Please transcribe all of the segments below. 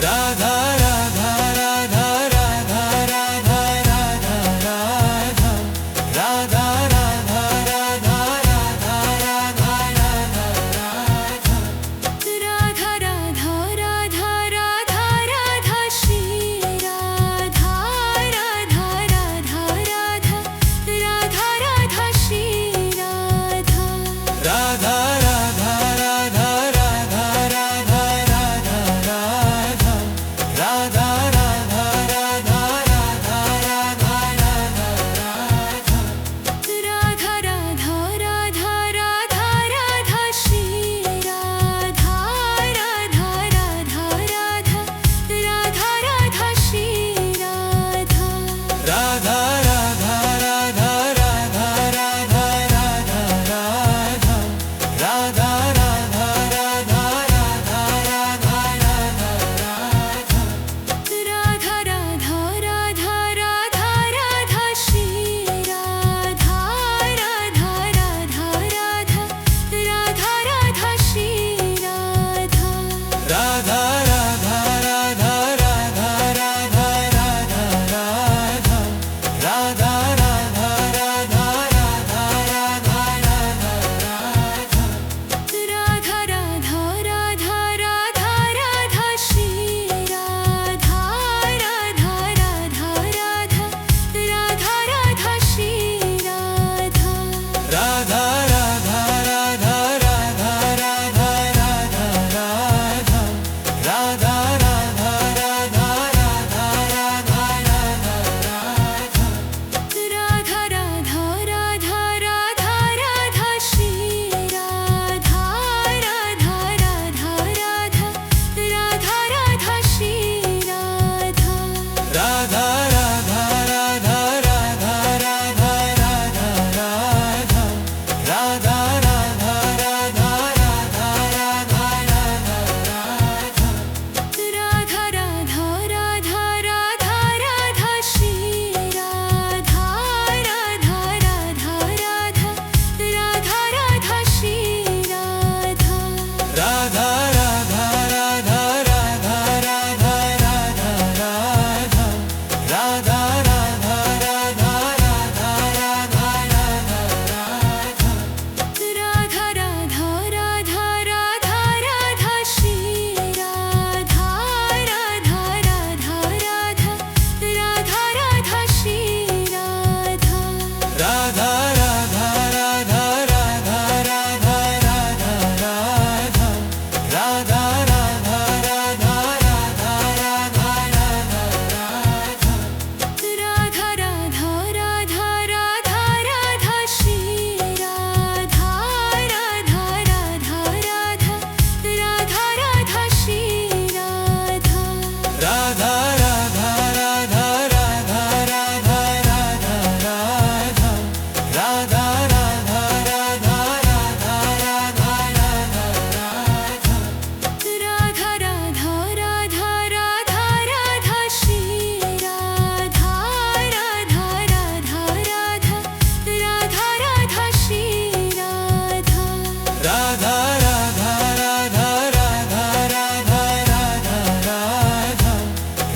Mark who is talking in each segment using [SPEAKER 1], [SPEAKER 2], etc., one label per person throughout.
[SPEAKER 1] Radha Radha Radha Radha Radha Radha Radha Radha Radha Radha Radha Radha
[SPEAKER 2] Radha Radha Radha Radha Radha Shri Radha Radha Radha Radha Radha Radha Shri Radha
[SPEAKER 1] Radha Radha Radha Radha Radha Radha Radha Radha Radha Radha Radha Radha
[SPEAKER 2] Radha Radha Radha Radha Radha Shri Radha Radha Radha Radha Radha Radha Shri Radha
[SPEAKER 1] Radha Radha Radha Radha Radha Radha Radha Radha Radha Radha Radha Radha
[SPEAKER 2] Radha Radha Radha Radha Radha Shri Radha Radha Radha Radha Radha Radha Shri Radha
[SPEAKER 1] Radha Radha Radha Radha Radha Radha Radha Radha Radha Radha Radha Radha
[SPEAKER 2] Radha Radha Radha Radha Radha Shri Radha Radha Radha Radha Radha Radha Shri Radha
[SPEAKER 1] Radha Radha Radha Radha Radha Radha Radha Radha Radha Radha Radha
[SPEAKER 2] Radha Radha Radha Radha Radha Shri Radha Radha Radha Radha Radha Radha Shri Radha
[SPEAKER 1] Radha Radha Radha Radha Radha Radha Radha Radha Radha Radha Radha
[SPEAKER 2] Radha Radha Radha Radha Radha Shri Radha Radha Radha Radha Radha Radha Shri Radha
[SPEAKER 1] Radha Radha Radha Radha Radha Radha Radha Radha Radha Radha Radha Radha
[SPEAKER 2] Radha Radha Radha Radha Shri Radha Radha Radha Radha Radha Radha Shri Radha
[SPEAKER 1] Radha Radha Radha Radha Radha Radha Radha Radha Radha Radha Radha Radha
[SPEAKER 2] Radha Radha Radha Radha Shri Radha Radha Radha Radha Radha Radha Shri Radha
[SPEAKER 1] Radha Radha Radha Radha Radha Radha Radha Radha Radha Radha Radha
[SPEAKER 2] Radha Radha Radha Radha Radha Shri Radha Radha Radha Radha Radha Radha Shri Radha
[SPEAKER 1] Radha Radha Radha Radha Radha Radha Radha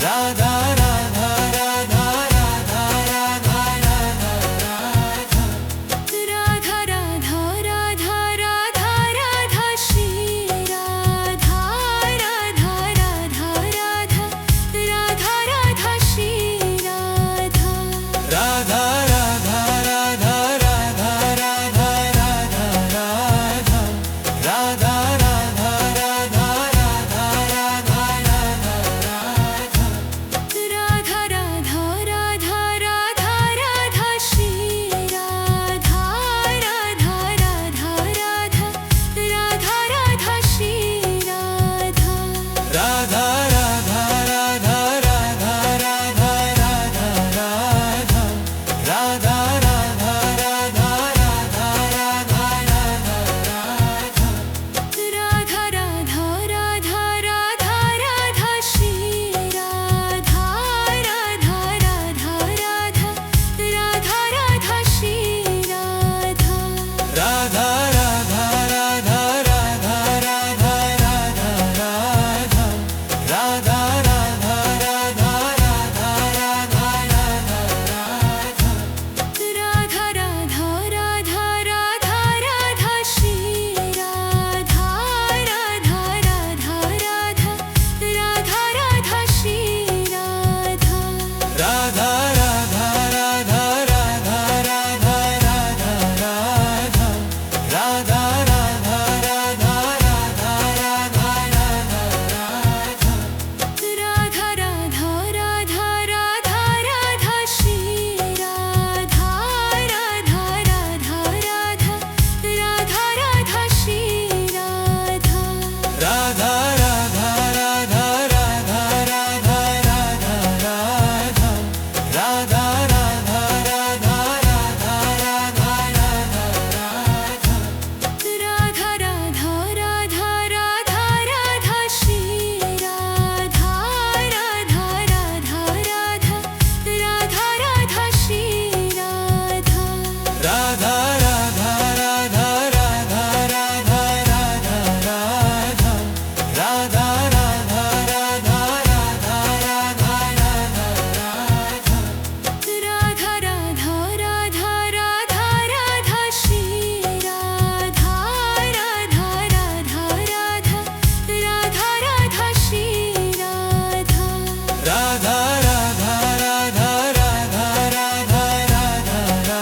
[SPEAKER 1] Radha Radha Radha Radha Radha Radha Radha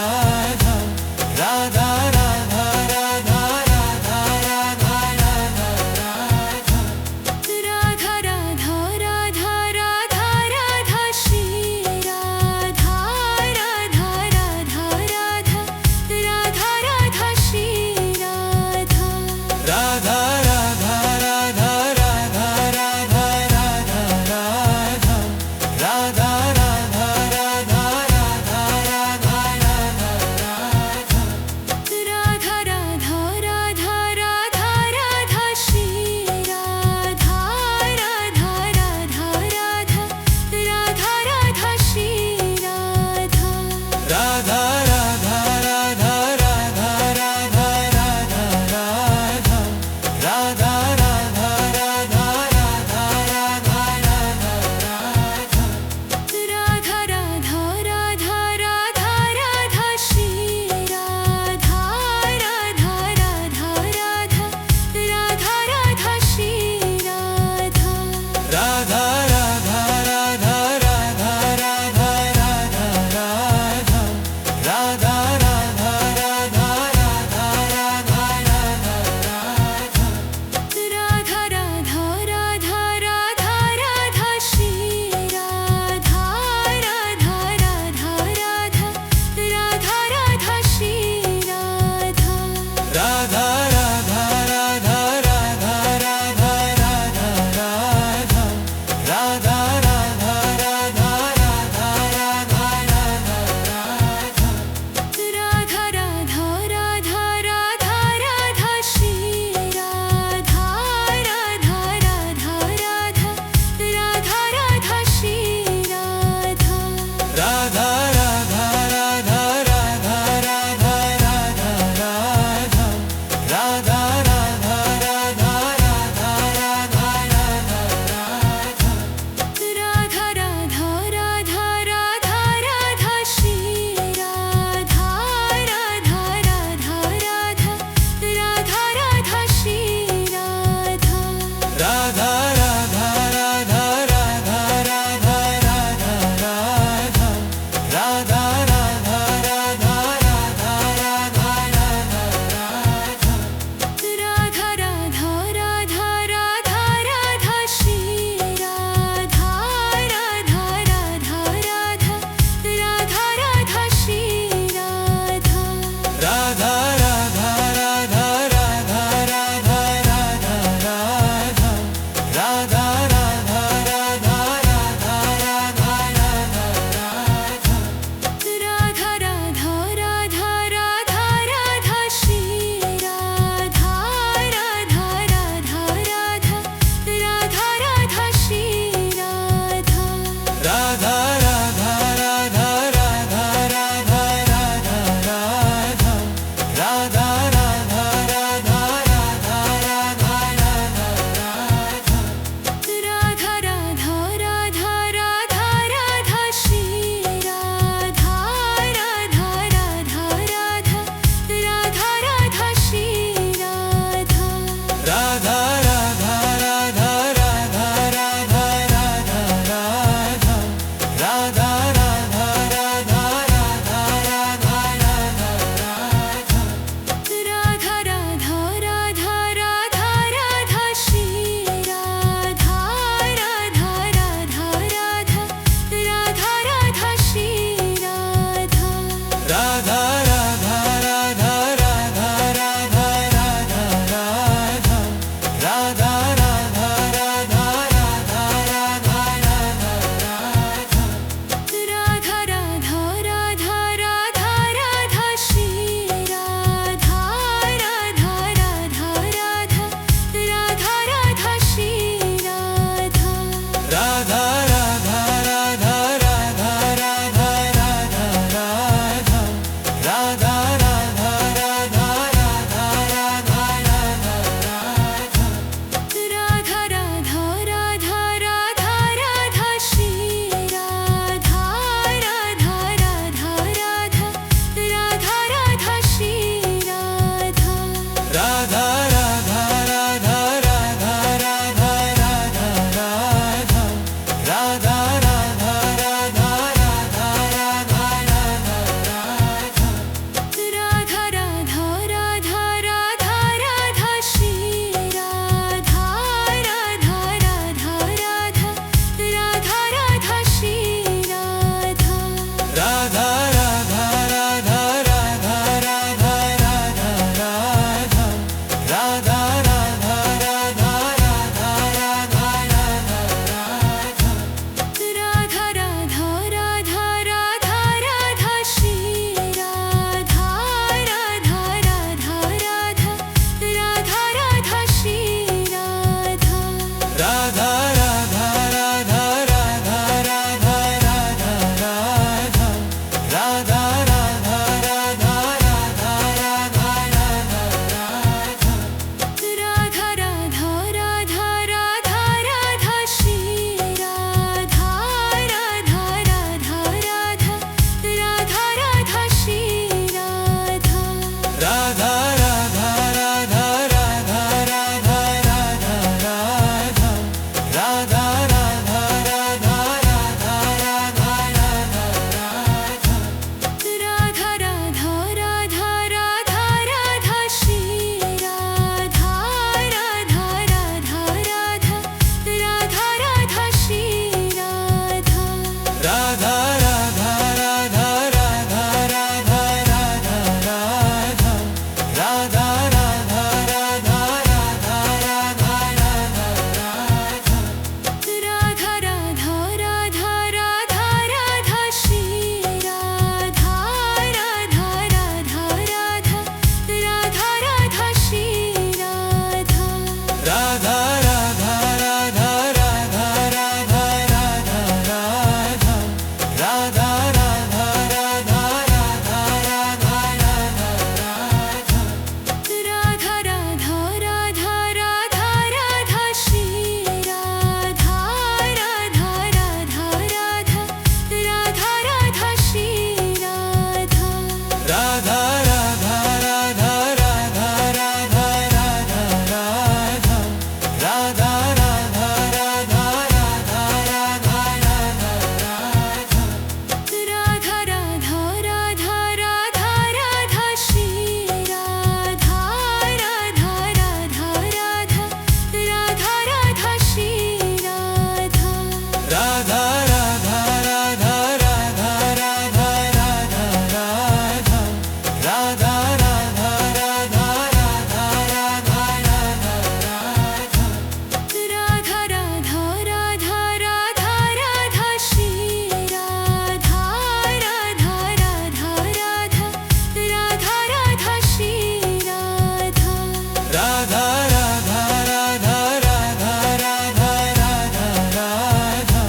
[SPEAKER 1] Radha Radha Radha Radha Radha
[SPEAKER 2] Radha Radha Radha Radha Radha Shri Radha Radha Radha Radha Radha Radha Shri Radha
[SPEAKER 1] Radha Radha Radha Radha Radha Radha Radha Radha Radha Radha Radha Radha Radha Radha Radha Radha Radha Radha Radha Radha
[SPEAKER 2] Radha Radha Radha Radha Radha Shri Radha Radha Radha Radha Radha Radha Shri Radha
[SPEAKER 1] Radha Radha Radha Radha Radha Radha Radha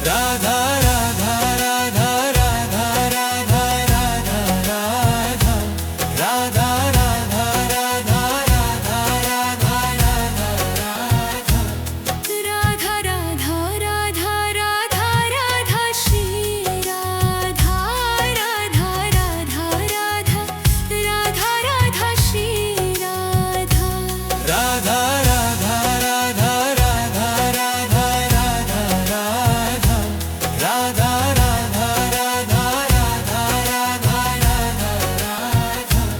[SPEAKER 1] Radha Radha Radha Radha Radha Radha Radha Radha Radha Radha Radha Radha
[SPEAKER 2] Radha Radha Radha Radha Radha Shri Radha Radha Radha Radha Radha Radha Shri Radha
[SPEAKER 1] Radha Radha Radha Radha Radha Radha Radha Radha Radha Radha Radha Radha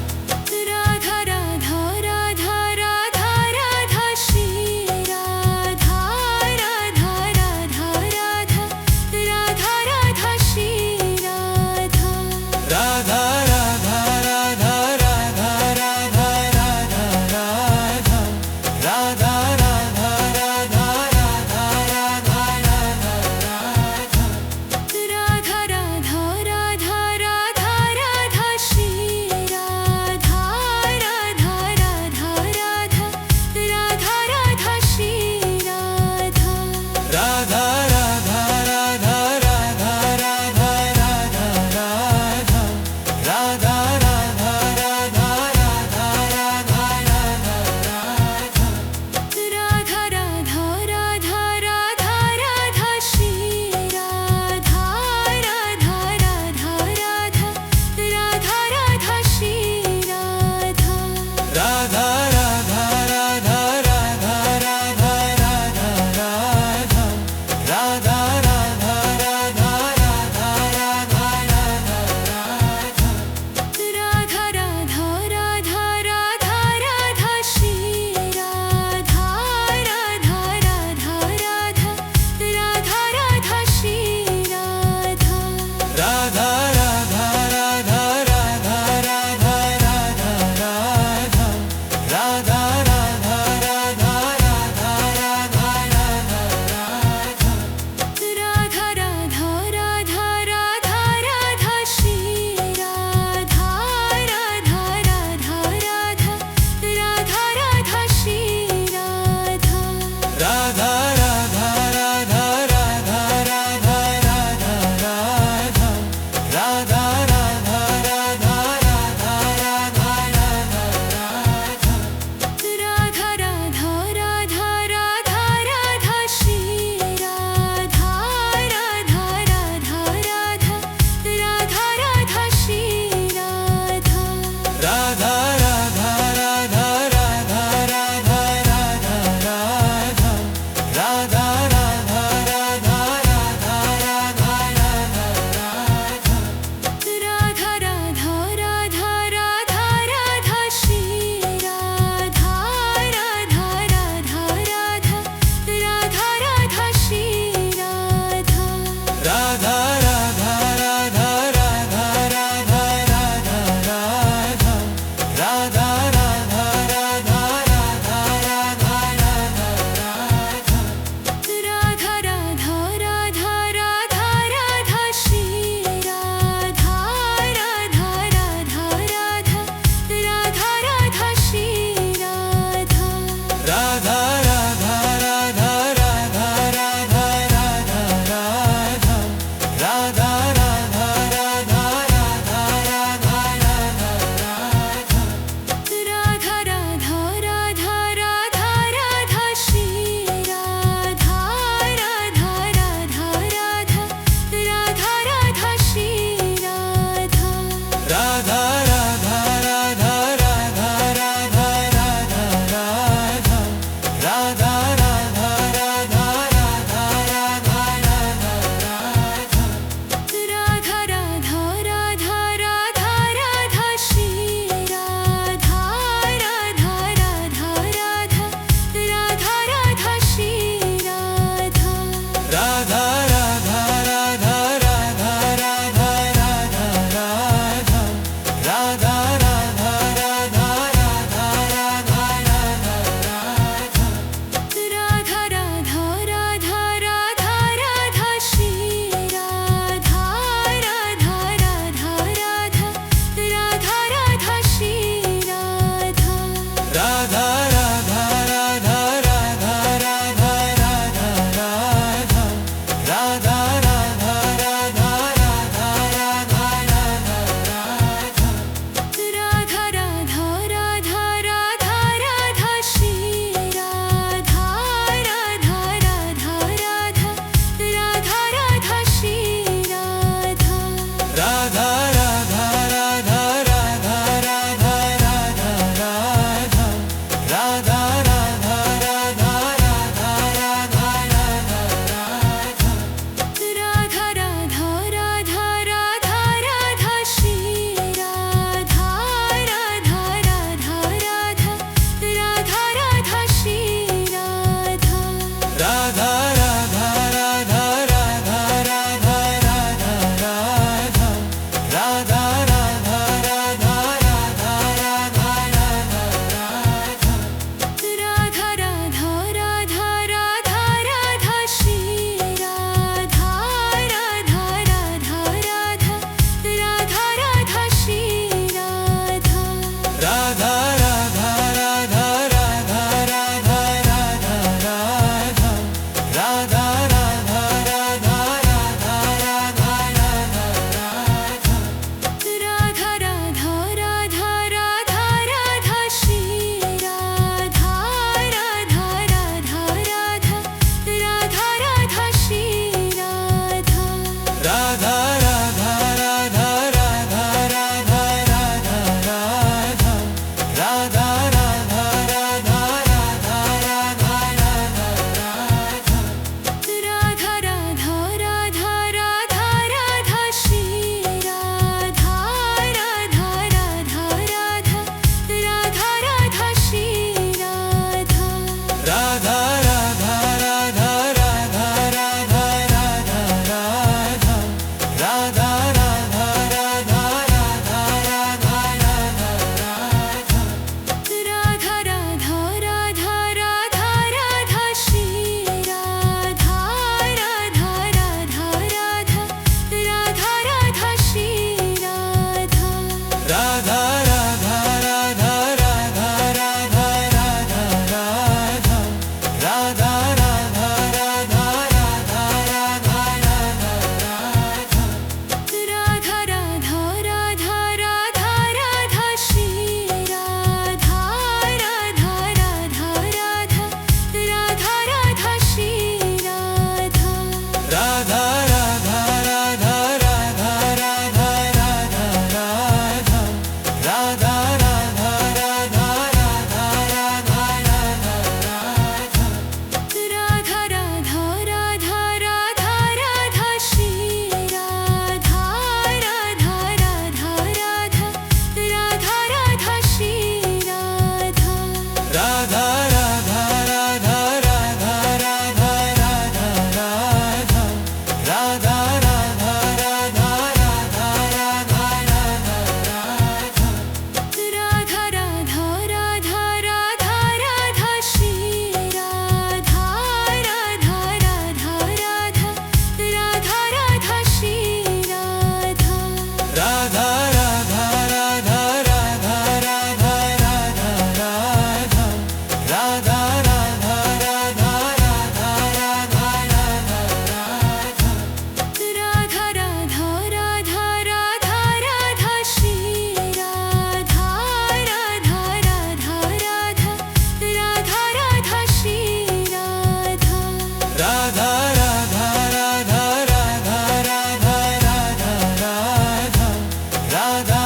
[SPEAKER 2] Radha Radha Radha Radha Radha Shri Radha Radha Radha Radha Radha Radha Shri Radha
[SPEAKER 1] Radha Radha Radha Radha Radha Radha Radha Radha Radha Radha Radha Radha
[SPEAKER 2] Radha Radha Radha Radha Radha Shri Radha Radha Radha Radha Radha Radha Shri Radha
[SPEAKER 1] Radha Radha Radha Radha Radha Radha Radha Radha Radha Radha Radha
[SPEAKER 2] Radha Radha Radha Radha Radha Shri Radha Radha Radha Radha Radha Radha Shri Radha
[SPEAKER 1] Radha Radha Radha Radha Radha Radha Radha Radha Radha Radha Radha
[SPEAKER 2] Radha Radha Radha Radha Radha Shri Radha Radha Radha Radha Radha Radha Shri Radha
[SPEAKER 1] Radha Radha Radha Radha Radha Radha Radha Radha Radha Radha Radha
[SPEAKER 2] Radha Radha Radha Radha Radha Shri Radha Radha Radha Radha Radha Radha Shri Radha
[SPEAKER 1] Radha Radha Radha Radha Radha Radha Radha Radha Radha Radha Radha
[SPEAKER 2] Radha Radha Radha Radha Radha Shri Radha Radha Radha Radha Radha Radha Shri Radha
[SPEAKER 1] Radha Radha Radha Radha Radha Radha Radha Radha Radha Radha Radha
[SPEAKER 2] Radha Radha Radha Radha Radha Shri Radha Radha Radha Radha Radha Radha Shri Radha
[SPEAKER 1] Radha Radha Radha Radha Radha Radha Radha Radha Radha Radha Radha
[SPEAKER 2] Radha Radha Radha Radha Radha Shri Radha Radha Radha Radha Radha Radha Shri Radha
[SPEAKER 1] Radha Radha Radha Radha Radha Radha Radha Radha Radha Radha Radha
[SPEAKER 2] Radha Radha Radha Radha Radha Shri Radha Radha Radha Radha Radha Radha Shri Radha
[SPEAKER 1] Radha Radha Radha Radha Radha Radha Radha Radha Radha Radha Radha
[SPEAKER 2] Radha Radha Radha Radha Radha Shri Radha Radha Radha Radha Radha Radha Shri Radha
[SPEAKER 1] Radha Radha Radha Radha Radha Radha Radha Radha Radha Radha Radha
[SPEAKER 2] Radha Radha Radha Radha Radha Shri Radha Radha Radha Radha Radha Radha Shri Radha
[SPEAKER 1] Radha Radha Radha Radha Radha Radha Radha Radha Radha Radha Radha Radha Radha Radha Radha Radha Radha Radha Radha
[SPEAKER 2] Radha Radha Radha Radha Radha Shri Radha Radha Radha Radha Radha Radha Shri Radha
[SPEAKER 1] Radha Radha Radha Radha Radha Radha Radha Radha Radha Radha Radha Radha
[SPEAKER 2] Radha Radha Radha Radha Radha Shri Radha Radha Radha Radha Radha Radha Shri Radha
[SPEAKER 1] Radha Radha Radha Radha Radha Radha Radha Radha Radha Radha Radha Radha
[SPEAKER 2] Radha Radha Radha Radha Radha Shri Radha Radha Radha Radha Radha Radha Shri Radha
[SPEAKER 1] Radha Radha Radha Radha Radha Radha Radha Radha Radha Radha Radha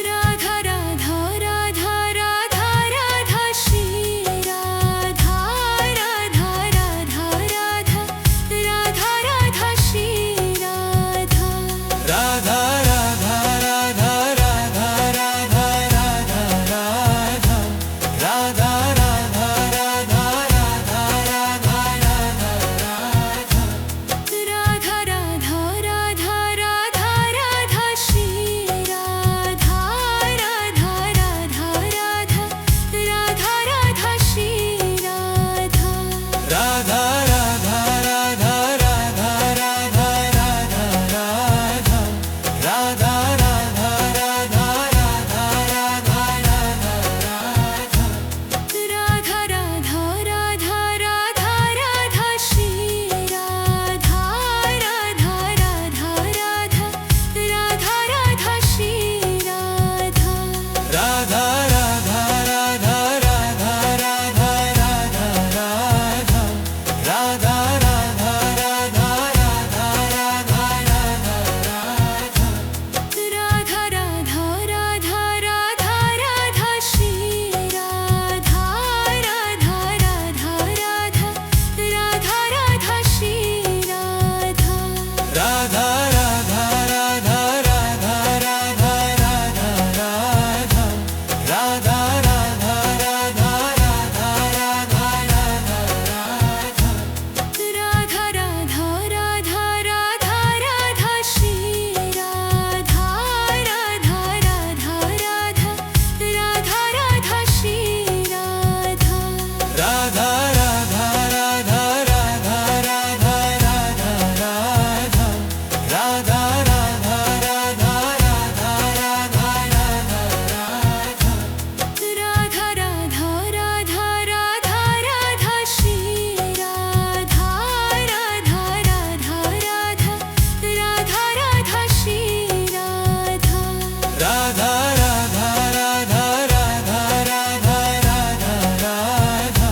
[SPEAKER 1] Radha
[SPEAKER 2] Radha Radha Radha Radha Radha Shri Radha Radha Radha Radha Radha Radha Shri Radha
[SPEAKER 1] Radha Radha Radha Radha Radha Radha Radha Radha Radha Radha Radha
[SPEAKER 2] Radha Radha Radha Radha Radha Shri Radha Radha Radha Radha Radha Radha Shri Radha
[SPEAKER 1] Radha Radha Radha Radha Radha Radha Radha Radha Radha Radha Radha
[SPEAKER 2] Radha Radha Radha Radha Radha Shri Radha Radha Radha Radha Radha Radha Shri Radha
[SPEAKER 1] Radha Radha Radha Radha Radha Radha Radha Radha Radha Radha Radha
[SPEAKER 2] Radha Radha Radha Radha Radha Shri Radha Radha Radha Radha Radha Radha Shri Radha
[SPEAKER 1] Radha Radha Radha Radha Radha Radha Radha Radha Radha Radha Radha
[SPEAKER 2] Radha Radha Radha Radha Radha Shri Radha Radha Radha Radha Radha Radha Shri Radha
[SPEAKER 1] Radha Radha Radha Radha Radha Radha Radha Radha Radha Radha Radha
[SPEAKER 2] Radha Radha Radha Radha Radha Shri Radha Radha Radha Radha Radha Radha Shri Radha
[SPEAKER 1] Radha Radha Radha Radha Radha Radha Radha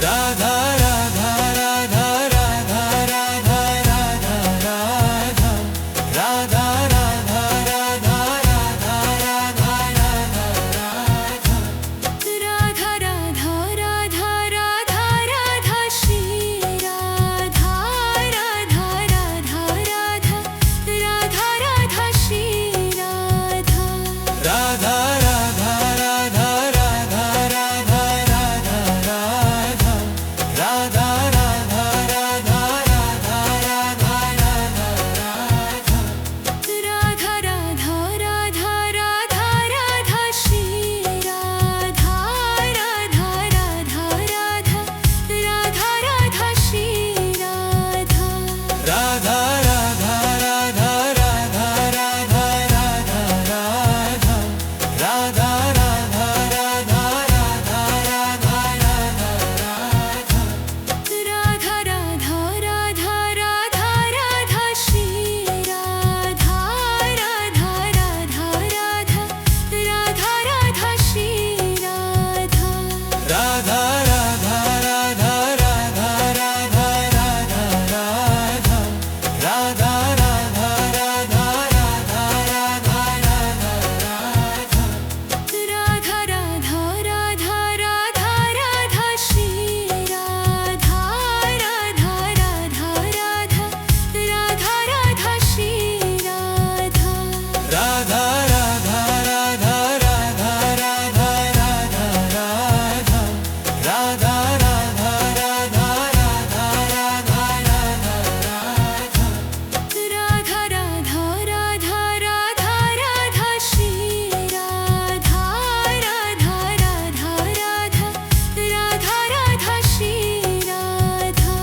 [SPEAKER 1] Radha Radha Radha Radha Radha Radha Radha Radha Radha Radha Radha Radha
[SPEAKER 2] Radha Radha Radha Radha Radha Shri Radha Radha Radha Radha Radha Radha Shri Radha
[SPEAKER 1] Radha Radha Radha Radha Radha Radha Radha Radha Radha Radha Radha Radha
[SPEAKER 2] Radha Radha Radha Radha Radha Shri Radha Radha Radha Radha Radha Radha Shri Radha
[SPEAKER 1] Radha Radha Radha Radha Radha Radha Radha Radha Radha Radha Radha Radha
[SPEAKER 2] Radha Radha Radha Radha Radha Shri Radha Radha Radha Radha Radha Radha Shri Radha
[SPEAKER 1] Radha Radha Radha Radha Radha Radha Radha Radha Radha Radha Radha Radha
[SPEAKER 2] Radha Radha Radha Radha Radha Shri Radha Radha Radha Radha Radha Radha Shri Radha
[SPEAKER 1] Radha Radha Radha Radha Radha Radha Radha Radha Radha Radha Radha Radha
[SPEAKER 2] Radha Radha Radha Radha Radha Shri Radha Radha Radha Radha Radha Radha Shri Radha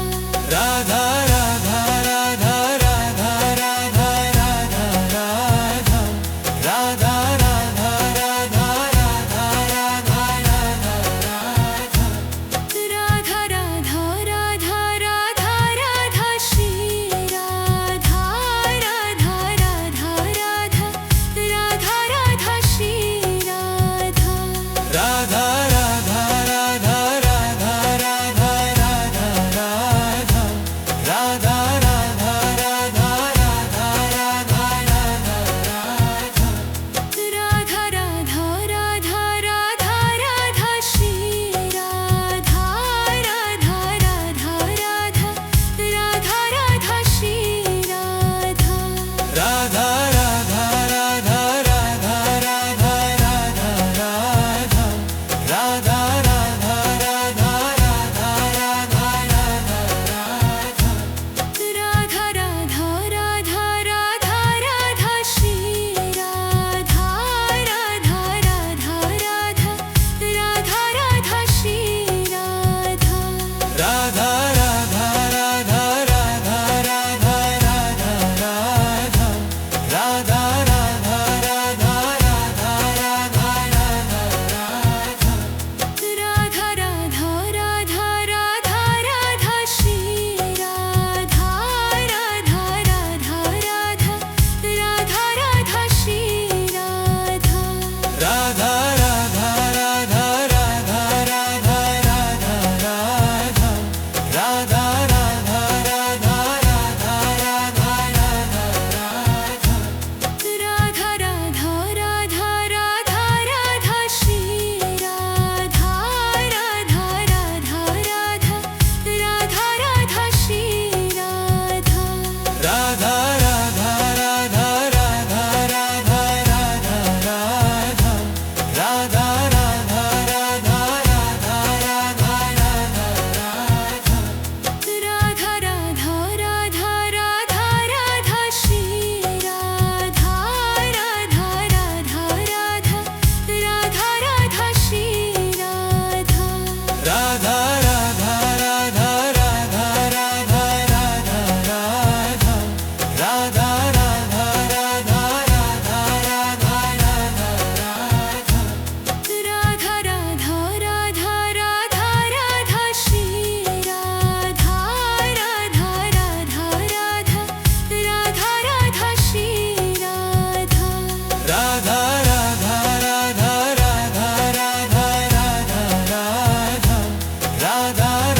[SPEAKER 1] Radha Radha Radha Radha Radha Radha Radha Radha Radha Radha Radha
[SPEAKER 2] Radha Radha Radha Radha Radha Shri Radha Radha Radha Radha Radha Radha Shri Radha
[SPEAKER 1] Radha Radha Radha Radha Radha Radha Radha Radha Radha Radha Radha
[SPEAKER 2] Radha Radha Radha Radha Radha Shri Radha Radha Radha Radha Radha Radha Shri Radha
[SPEAKER 1] Radha Radha Radha Radha Radha Radha Radha Radha Radha Radha Radha
[SPEAKER 2] Radha Radha Radha Radha Radha Shri Radha Radha Radha Radha Radha Radha Shri Radha
[SPEAKER 1] Radha Radha Radha Radha Radha Radha Radha Radha Radha Radha Radha
[SPEAKER 2] Radha Radha Radha Radha Radha Shri Radha Radha Radha Radha Radha Radha Shri Radha
[SPEAKER 1] Radha Radha Radha Radha Radha Radha Radha Radha Radha Radha Radha
[SPEAKER 2] Radha Radha Radha Radha Radha Shri Radha Radha Radha Radha Radha Radha Shri Radha
[SPEAKER 1] Radha Radha Radha Radha Radha Radha Radha Radha Radha Radha Radha
[SPEAKER 2] Radha Radha Radha Radha Radha Shri Radha Radha Radha Radha Radha Radha Shri Radha
[SPEAKER 1] Radha Radha Radha Radha Radha Radha Radha Radha Radha Radha
[SPEAKER 2] Radha Radha Radha Radha Radha Shri Radha Radha Radha Radha Radha Radha Shri Radha
[SPEAKER 1] Radha Radha Radha Radha Radha Radha Radha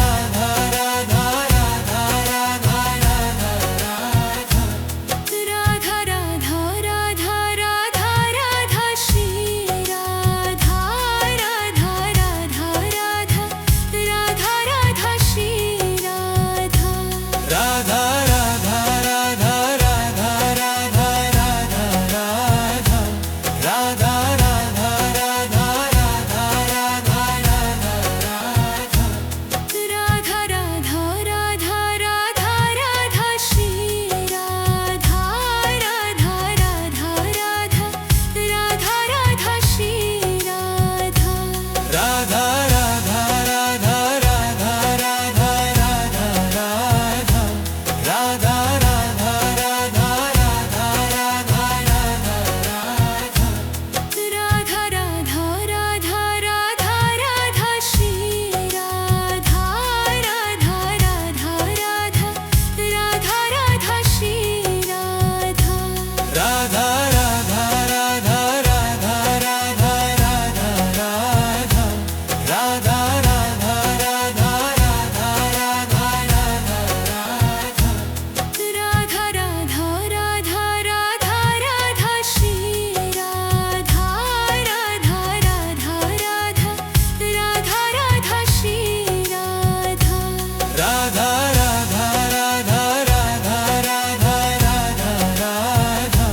[SPEAKER 1] Radha Radha Radha Radha Radha Radha Radha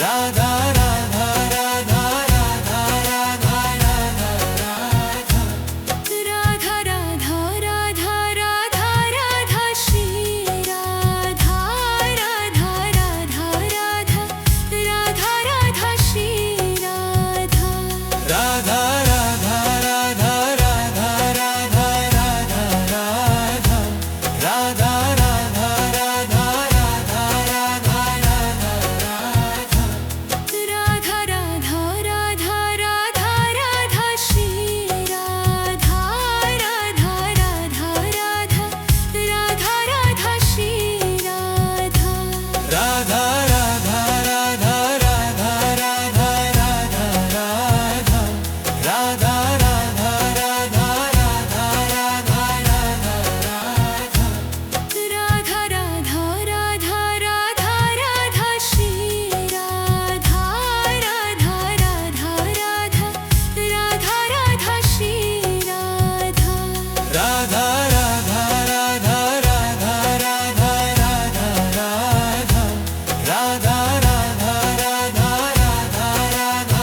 [SPEAKER 1] Radha Radha Radha Radha Radha
[SPEAKER 2] Radha Radha Radha Radha Radha Shri Radha Radha Radha Radha Radha Radha Shri Radha
[SPEAKER 1] Radha Radha Radha Radha Radha Radha Radha Radha Radha Radha Radha Radha
[SPEAKER 2] Radha Radha Radha Radha Radha Shri Radha Radha Radha Radha Radha Radha Shri Radha
[SPEAKER 1] Radha Radha Radha Radha Radha Radha Radha Radha Radha Radha Radha Radha
[SPEAKER 2] Radha Radha Radha Radha Radha Shri Radha Radha Radha Radha Radha Radha Shri Radha
[SPEAKER 1] Radha Radha Radha Radha Radha Radha Radha Radha Radha Radha Radha Radha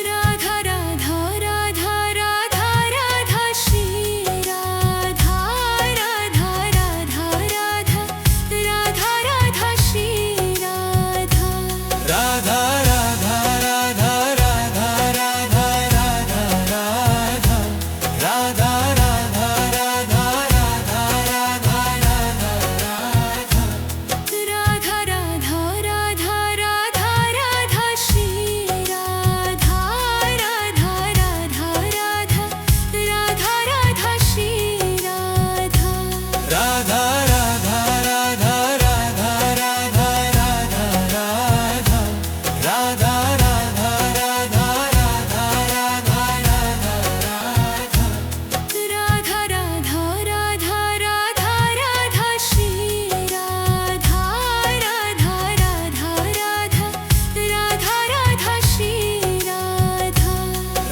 [SPEAKER 2] Radha Radha Radha Radha Radha Shri Radha Radha Radha Radha Radha Radha Shri Radha
[SPEAKER 1] Radha Radha Radha Radha Radha Radha Radha Radha Radha Radha Radha
[SPEAKER 2] Radha Radha Radha Radha Radha Shri Radha Radha Radha Radha Radha Radha Shri Radha
[SPEAKER 1] Radha Radha Radha Radha Radha Radha Radha Radha Radha Radha Radha
[SPEAKER 2] Radha Radha Radha Radha Radha Shri Radha Radha Radha Radha Radha Radha Shri Radha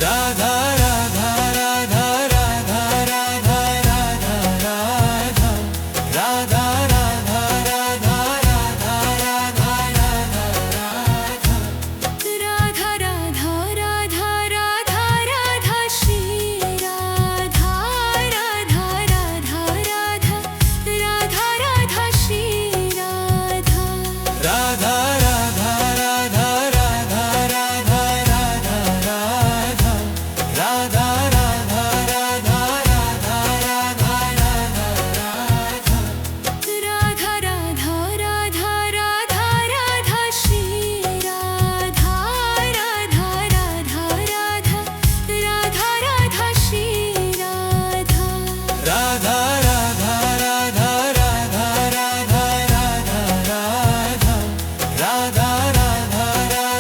[SPEAKER 1] Radha Radha Radha Radha Radha Radha Radha Radha Radha Radha Radha
[SPEAKER 2] Radha Radha Radha Radha Radha Shri Radha Radha Radha Radha Radha Radha Shri Radha
[SPEAKER 1] Radha Radha Radha Radha Radha Radha Radha Radha Radha Radha Radha
[SPEAKER 2] Radha Radha Radha Radha Radha Shri Radha Radha Radha Radha Radha Radha Shri Radha
[SPEAKER 1] Radha Radha Radha Radha Radha Radha Radha Radha Radha Radha Radha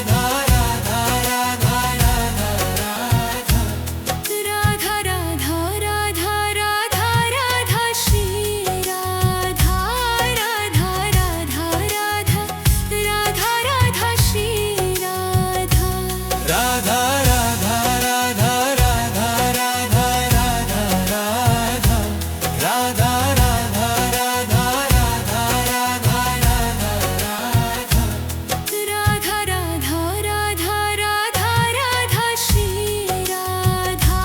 [SPEAKER 2] Radha Radha Radha Radha Radha Shri Radha Radha Radha Radha Radha Radha Shri Radha
[SPEAKER 1] Radha Radha Radha Radha Radha Radha Radha Radha Radha Radha Radha
[SPEAKER 2] Radha Radha Radha Radha Radha Shri Radha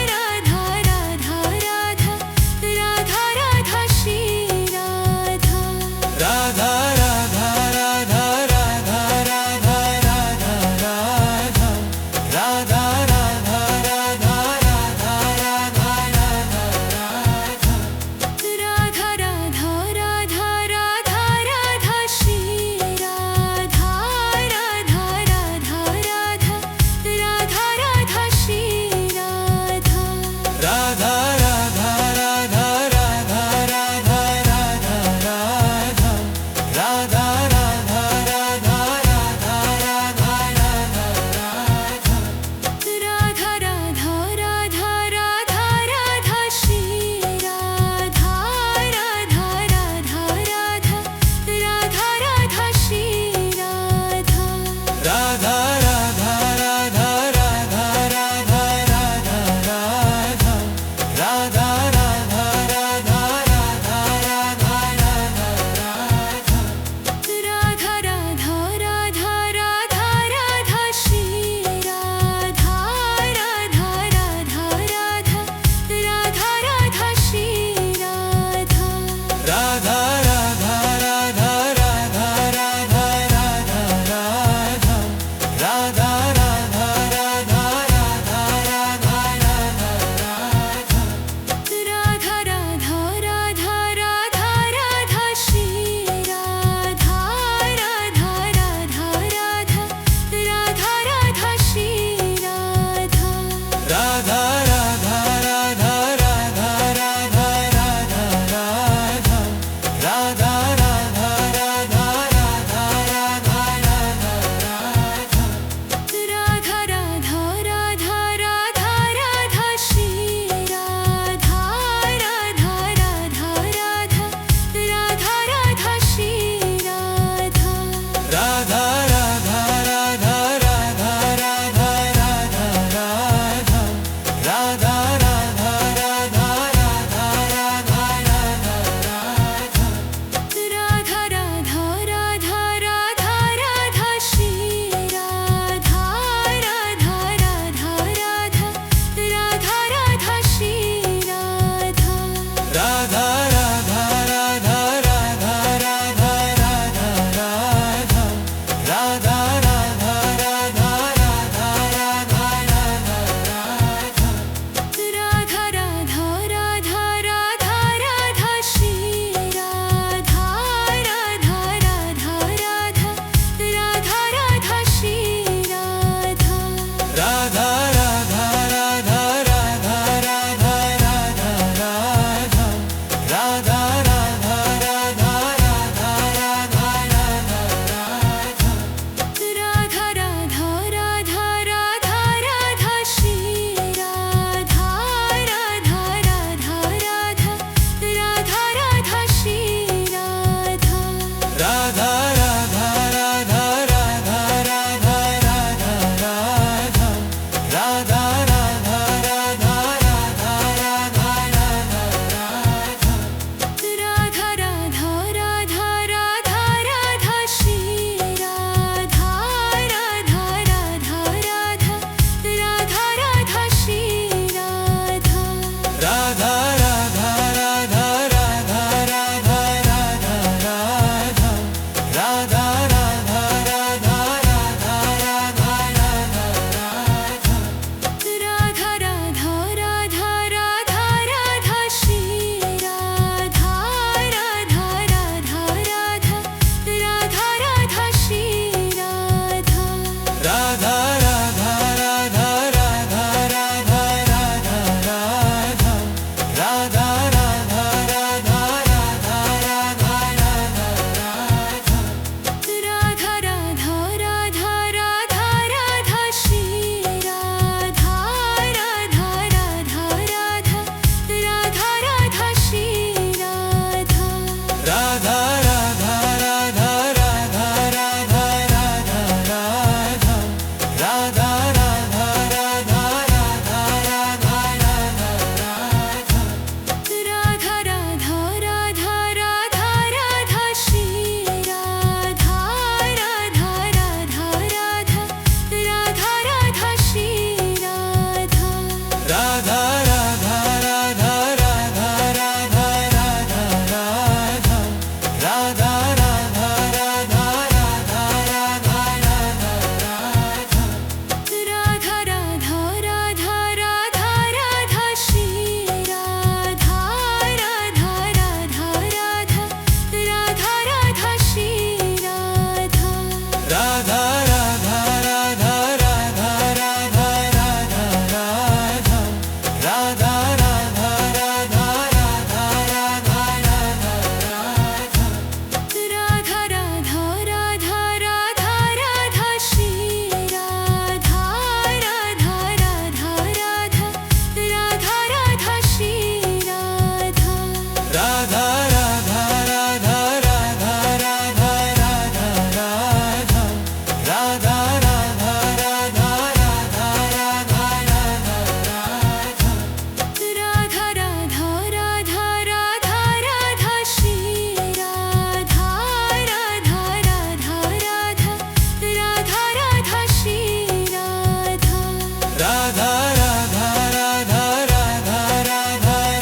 [SPEAKER 2] Radha Radha Radha Radha Radha Shri Radha
[SPEAKER 1] Radha Radha Radha Radha Radha Radha Radha Radha Radha Radha Radha
[SPEAKER 2] Radha Radha Radha Radha Radha Shri Radha Radha Radha Radha Radha Radha Shri Radha
[SPEAKER 1] Radha Radha Radha Radha Radha Radha Radha Radha Radha Radha
[SPEAKER 2] Radha Radha Radha Radha Radha Shri Radha Radha Radha Radha Radha Radha Shri Radha
[SPEAKER 1] Radha Radha Radha Radha Radha Radha Radha Radha Radha Radha Radha Radha Radha Radha Radha Radha Radha Radha
[SPEAKER 2] Radha Radha Radha Radha Radha Shri Radha Radha Radha Radha Radha Radha Shri Radha
[SPEAKER 1] Radha Radha Radha Radha Radha Radha Radha Radha Radha Radha Radha Radha
[SPEAKER 2] Radha Radha Radha Radha Radha Shri Radha Radha Radha Radha Radha Radha Shri Radha
[SPEAKER 1] Radha Radha Radha Radha Radha Radha Radha Radha Radha Radha Radha Radha
[SPEAKER 2] Radha Radha Radha Radha Radha Shri Radha Radha Radha Radha Radha Radha Shri Radha
[SPEAKER 1] Radha Radha Radha Radha Radha Radha Radha Radha Radha Radha Radha
[SPEAKER 2] Radha Radha Radha Radha Radha Shri Radha Radha Radha Radha Radha Radha Shri Radha
[SPEAKER 1] Radha Radha Radha Radha Radha Radha Radha Radha Radha Radha Radha
[SPEAKER 2] Radha Radha Radha Radha Radha Shri Radha Radha Radha Radha Radha Radha Shri Radha
[SPEAKER 1] Radha Radha Radha Radha Radha Radha Radha Radha Radha Radha Radha Radha
[SPEAKER 2] Radha Radha Radha Radha Shri Radha Radha Radha Radha Radha Radha Shri Radha
[SPEAKER 1] Radha Radha Radha Radha Radha Radha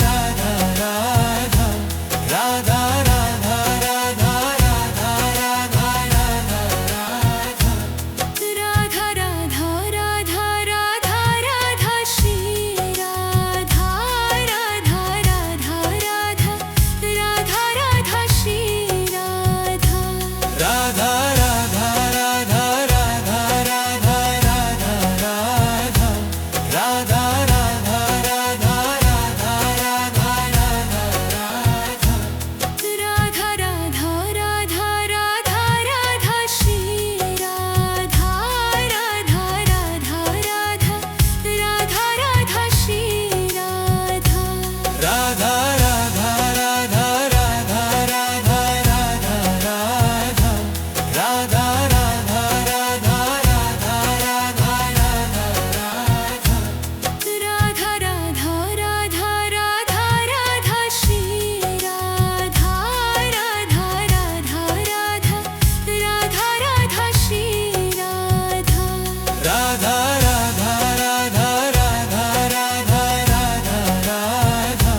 [SPEAKER 1] Radha Radha Radha Radha Radha
[SPEAKER 2] Radha Radha Radha Radha Radha Shri Radha Radha Radha Radha Radha Radha Shri Radha
[SPEAKER 1] Radha Radha Radha Radha Radha Radha Radha Radha Radha Radha Radha
[SPEAKER 2] Radha Radha Radha Radha Radha Shri Radha Radha Radha Radha Radha Radha Shri Radha
[SPEAKER 1] Radha Radha Radha Radha Radha Radha Radha Radha Radha Radha Radha
[SPEAKER 2] Radha Radha Radha Radha Radha Shri Radha Radha Radha Radha Radha Radha Shri Radha
[SPEAKER 1] Radha Radha Radha Radha Radha Radha Radha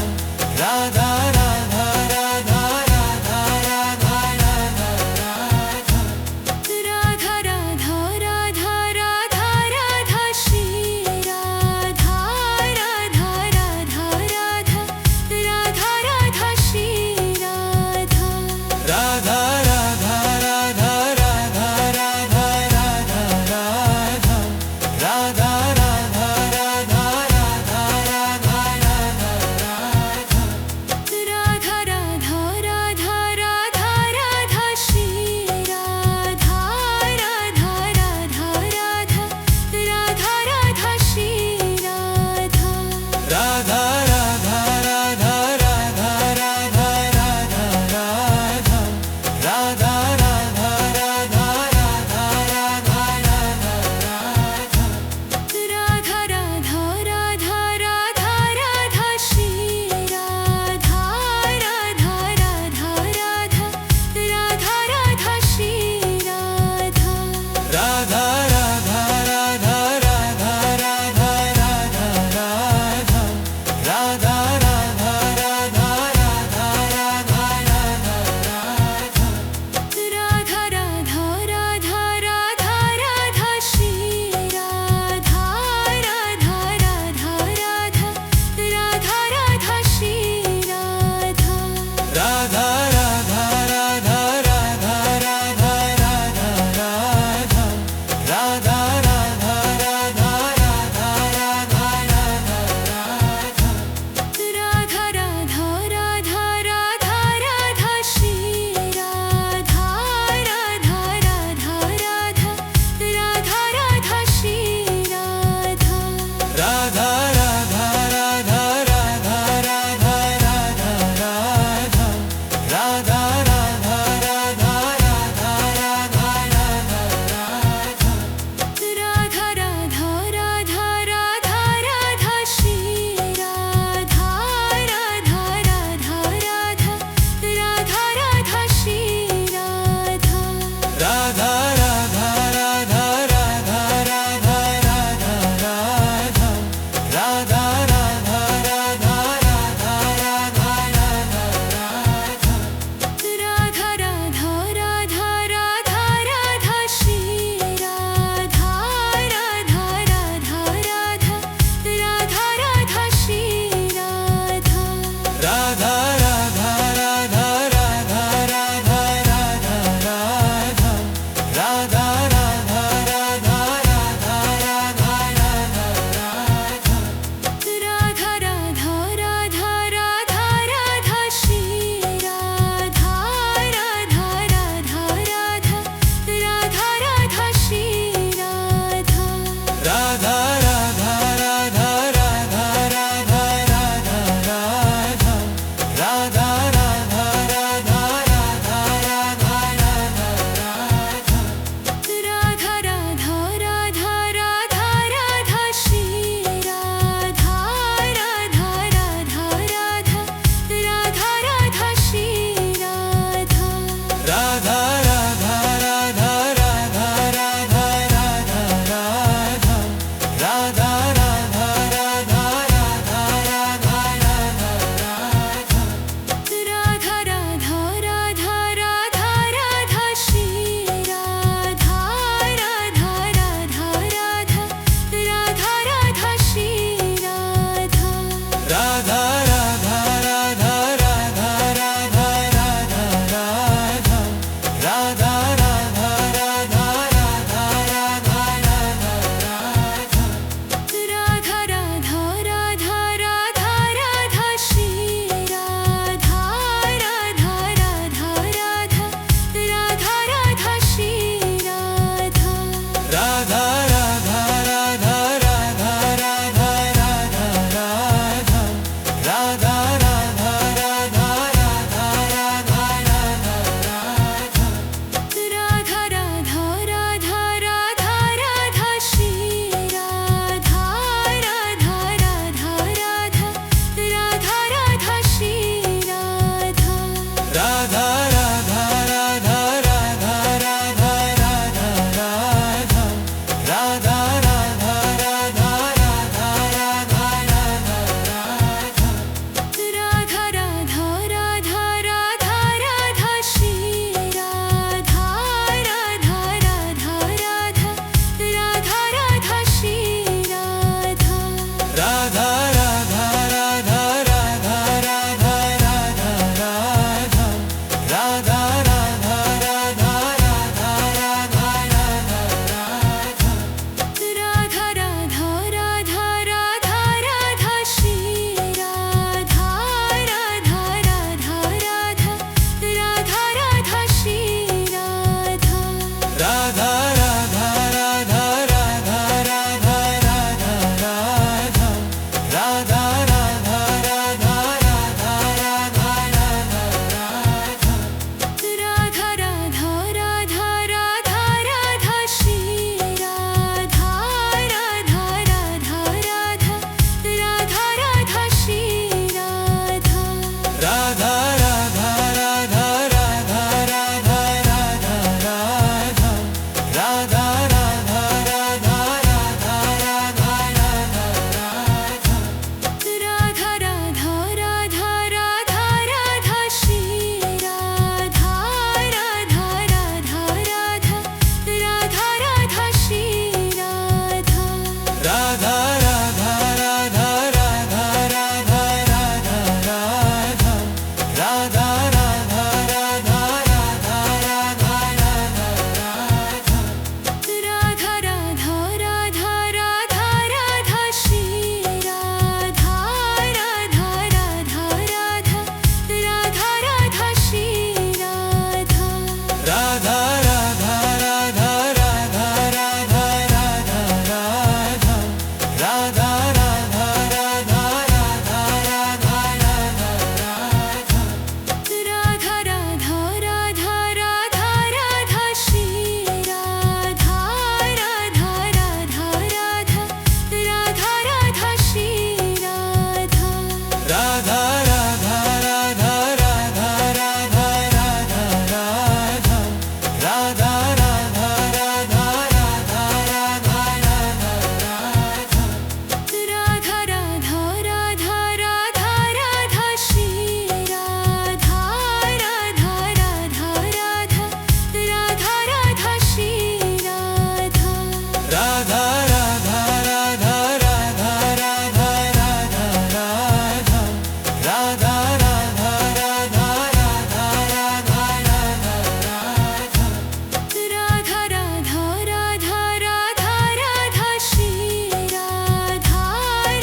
[SPEAKER 1] Radha Radha Radha Radha Radha Radha Radha Radha Radha Radha Radha Radha
[SPEAKER 2] Radha Radha Radha Radha Radha Shri Radha Radha Radha Radha Radha Radha Shri Radha
[SPEAKER 1] Radha Radha Radha Radha Radha Radha Radha Radha Radha Radha Radha
[SPEAKER 2] Radha Radha Radha Radha Radha Shri Radha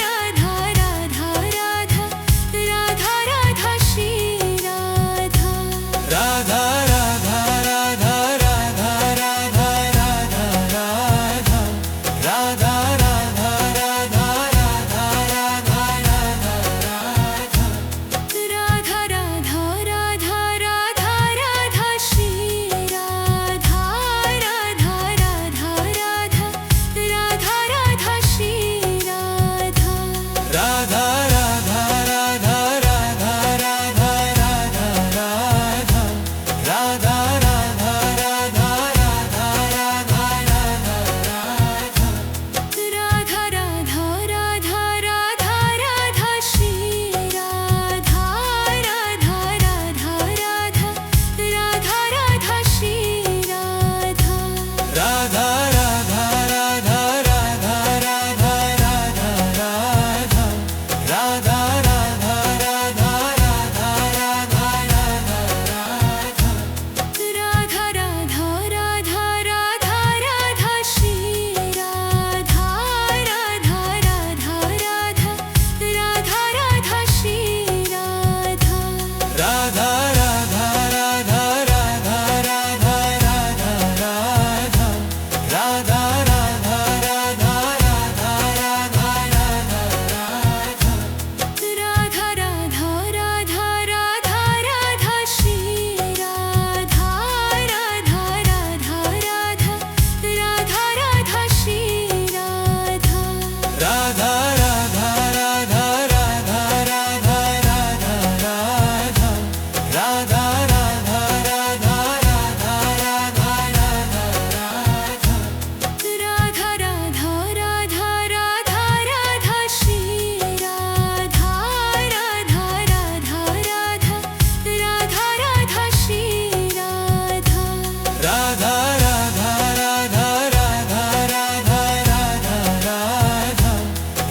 [SPEAKER 2] Radha Radha Radha Radha Radha Shri Radha
[SPEAKER 1] Radha Radha Radha Radha Radha Radha Radha Radha Radha Radha Radha
[SPEAKER 2] Radha Radha Radha Radha Radha Shri Radha Radha Radha Radha Radha Radha Shri Radha
[SPEAKER 1] Radha Radha Radha Radha Radha Radha Radha Radha Radha Radha
[SPEAKER 2] Radha Radha Radha Radha Radha Shri Radha Radha Radha Radha Radha Radha Shri Radha
[SPEAKER 1] Radha Radha Radha Radha Radha Radha Radha Radha Radha
[SPEAKER 2] Radha Radha Radha Radha Radha Shri Radha Radha Radha Radha Radha Radha Shri Radha
[SPEAKER 1] Radha Radha Radha Radha Radha Radha Radha Radha Radha
[SPEAKER 2] Radha Radha Radha Radha Radha Shri Radha Radha Radha Radha Radha Radha Shri Radha
[SPEAKER 1] Radha Radha Radha Radha Radha Radha Radha Radha
[SPEAKER 2] Radha Radha Radha Radha Radha Shri Radha Radha Radha Radha Radha Radha Shri Radha
[SPEAKER 1] Radha Radha Radha Radha Radha Radha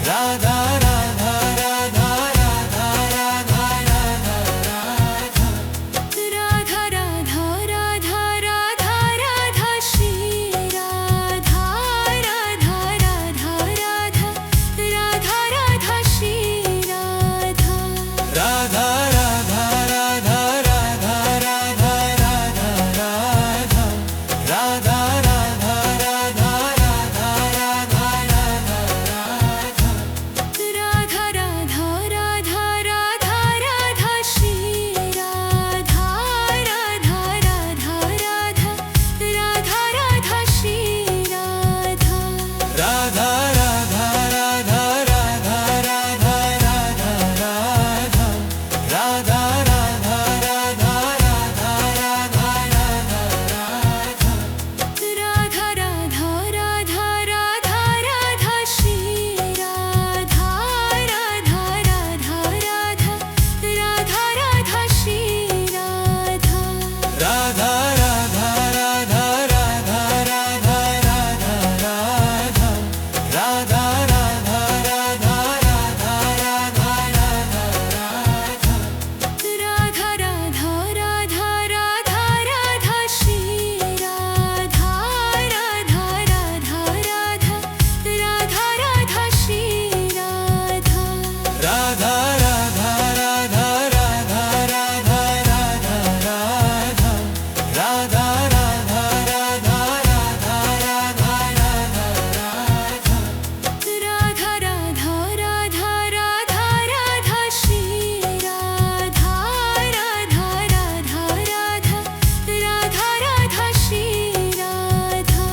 [SPEAKER 1] Radha Radha
[SPEAKER 2] Radha Radha Radha Radha Radha Shri Radha Radha Radha Radha Radha Radha Shri Radha
[SPEAKER 1] Radha Radha Radha Radha Radha Radha Radha
[SPEAKER 2] Radha Radha Radha Radha Radha Shri Radha Radha Radha Radha Radha Radha Shri Radha
[SPEAKER 1] Radha Radha Radha Radha Radha Radha Radha
[SPEAKER 2] Radha Radha Radha Radha Radha Shri Radha Radha Radha Radha Radha Radha Shri Radha
[SPEAKER 1] Radha Radha Radha Radha Radha Radha Radha
[SPEAKER 2] Radha Radha Radha Radha Radha Shri Radha Radha Radha Radha Radha Radha Shri Radha
[SPEAKER 1] Radha Radha Radha Radha Radha Radha Radha
[SPEAKER 2] Radha Radha Radha Radha Radha Shri Radha Radha Radha Radha Radha Radha Shri Radha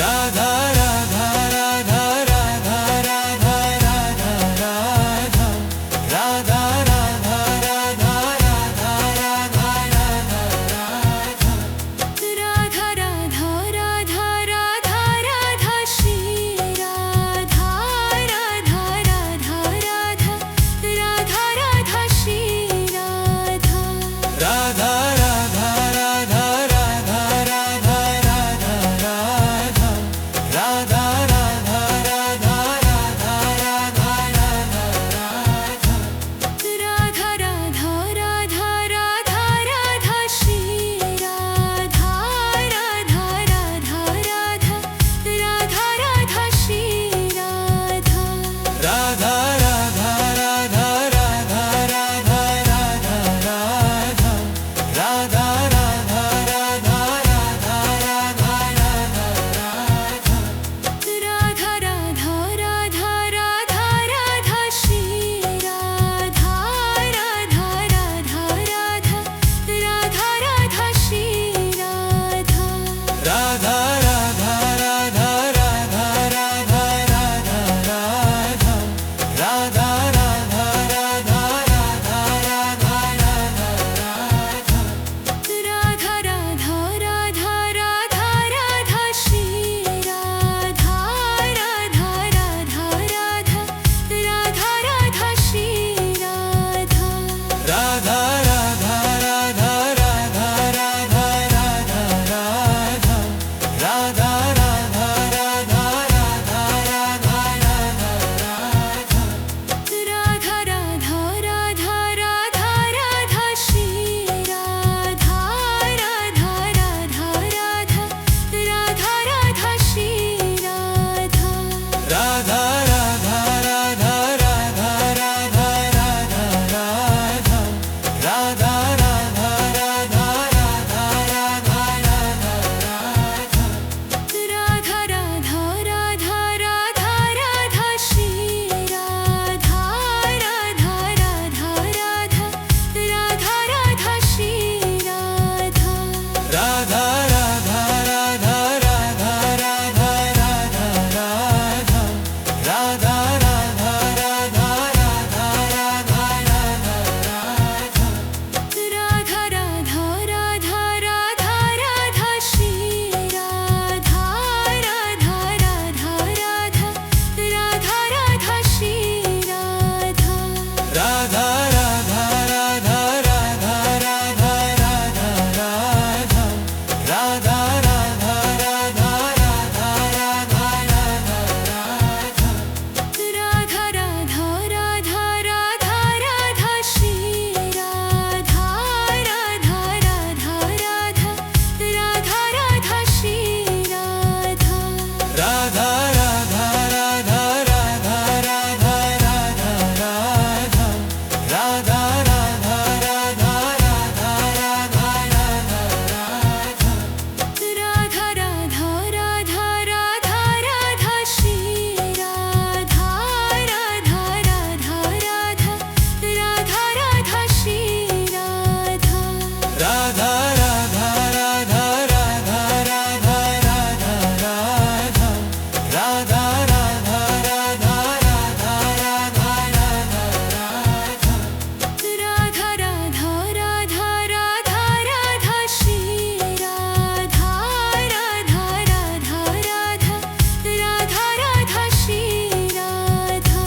[SPEAKER 1] Radha Radha Radha Radha Radha Radha Radha Radha Radha Radha Radha Radha Radha Radha Radha Radha Radha Radha Radha
[SPEAKER 2] Radha Radha Radha Radha Radha Shri Radha Radha Radha Radha Radha Radha Shri Radha
[SPEAKER 1] Radha Radha Radha Radha Radha Radha Radha Radha Radha Radha Radha Radha
[SPEAKER 2] Radha Radha Radha Radha Radha Shri Radha Radha Radha Radha Radha Radha Shri Radha
[SPEAKER 1] Radha Radha Radha Radha Radha Radha Radha Radha Radha Radha Radha Radha
[SPEAKER 2] Radha Radha Radha Radha Radha Shri Radha Radha Radha Radha Radha Radha Shri Radha
[SPEAKER 1] Radha Radha Radha Radha Radha Radha Radha Radha Radha Radha Radha Radha
[SPEAKER 2] Radha Radha Radha Radha Radha Shri Radha Radha Radha Radha Radha Radha Shri Radha
[SPEAKER 1] Radha Radha Radha Radha Radha Radha Radha Radha Radha Radha Radha
[SPEAKER 2] Radha Radha Radha Radha Radha Shri Radha Radha Radha Radha Radha Radha Shri Radha
[SPEAKER 1] Radha Radha Radha Radha Radha Radha Radha Radha Radha Radha Radha
[SPEAKER 2] Radha Radha Radha Radha Radha Shri Radha Radha Radha Radha Radha Radha Shri Radha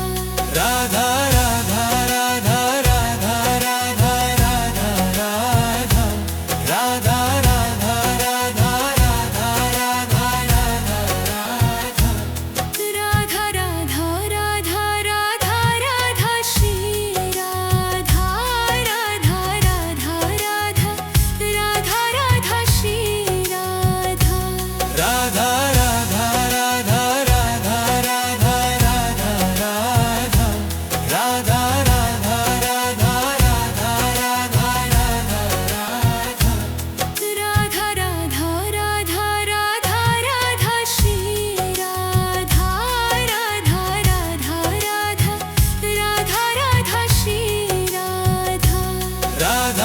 [SPEAKER 1] Radha Radha Radha Radha Radha Radha Radha Radha Radha Radha Radha
[SPEAKER 2] Radha Radha Radha Radha Radha Shri Radha Radha Radha Radha Radha Radha Shri Radha
[SPEAKER 1] Radha Radha Radha Radha Radha Radha Radha Radha Radha Radha Radha
[SPEAKER 2] Radha Radha Radha Radha Radha Shri Radha Radha Radha Radha Radha Radha Shri Radha
[SPEAKER 1] Radha